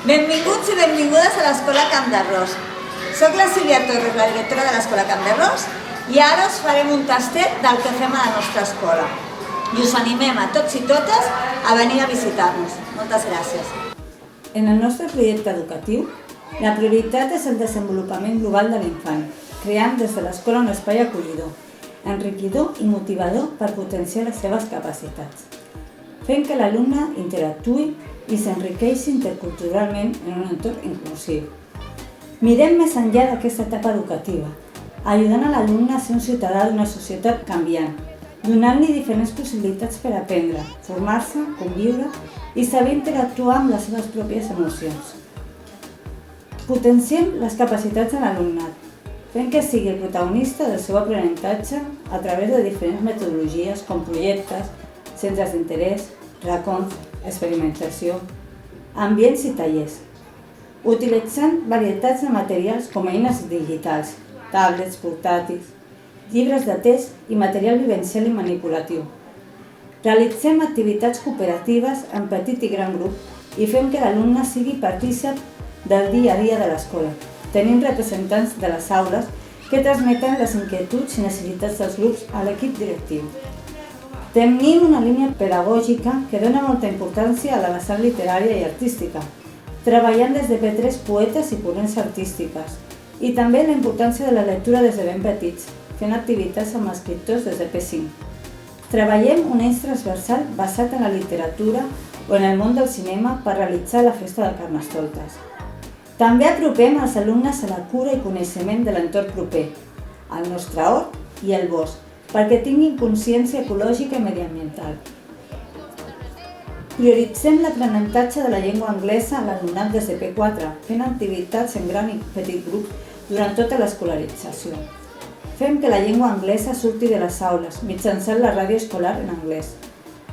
Benvinguts i benvingudes a l'Escola Camp d'Arròs. Soc la Sílvia Torres, la directora de l'Escola Camp d'Arròs, i ara us farem un tastet del que fem a la nostra escola. I us animem a tots i totes a venir a visitar-nos. Moltes gràcies. En el nostre projecte educatiu, la prioritat és el desenvolupament global de l'infant, creant des de l'escola un espai acollidor, enriquidor i motivador per potenciar les seves capacitats, fent que l'alumne interactuï i s'enriqueixi interculturalment en un entorn inclusiu. Mirem més enllà d'aquesta etapa educativa, ajudant a l'alumne a ser un ciutadà d'una societat canviant, donant-li diferents possibilitats per aprendre, formar-se, conviure i saber interactuar amb les seves pròpies emocions. Potenciem les capacitats de l'alumnat, fent que sigui el protagonista del seu aprenentatge a través de diferents metodologies com projectes, centres d'interès, racons, experimentació, ambients i tallers, utilitzant varietats de materials com eines digitals, tablets, portàtils, llibres de text i material vivencial i manipulatiu. Realitzem activitats cooperatives en petit i gran grup i fem que l'alumne sigui partícip del dia a dia de l'escola, tenint representants de les aules que transmeten les inquietuds i necessitats dels grups a l'equip directiu. Tenim una línia pedagògica que dona molta importància a la vessant literària i artística, treballant des de P3 poetes i corrents artístiques, i també la importància de la lectura des de ben petits, fent activitats amb escriptors des de P5. Treballem un eix transversal basat en la literatura o en el món del cinema per realitzar la festa de Carnestoltes. També apropem els alumnes a la cura i coneixement de l'entorn proper, el nostre hort i el bosc, perquè tinguin consciència ecològica i mediambiental. Prioritzem l'aprenentatge de la llengua anglesa a l'alumnat des de P4, fent activitats en gran i petit grup durant tota l'escolarització. Fem que la llengua anglesa surti de les aules mitjançant la ràdio escolar en anglès.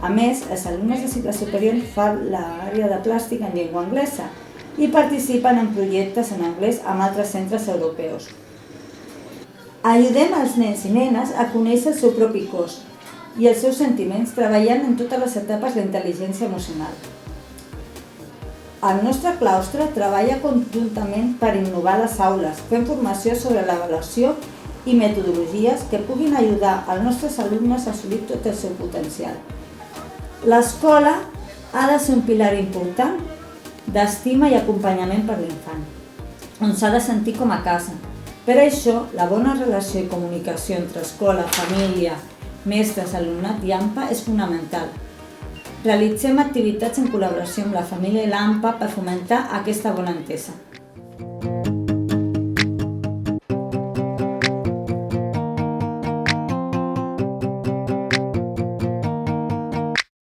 A més, els alumnes de cicle superior fan l'àrea de plàstic en llengua anglesa i participen en projectes en anglès amb altres centres europeus. Ajudem els nens i nenes a conèixer el seu propi cos i els seus sentiments treballant en totes les etapes de l'intel·ligència emocional. El nostre claustre treballa conjuntament per innovar les aules, fent formació sobre l'avaluació i metodologies que puguin ajudar als nostres alumnes a assolir tot el seu potencial. L'escola ha de ser un pilar important d'estima i acompanyament per l'infant, on s'ha de sentir com a casa. Per això, la bona relació i comunicació entre escola, família, mestres, alumnat i AMPA és fonamental. Realitzem activitats en col·laboració amb la família i l'AMPA per fomentar aquesta bona entesa.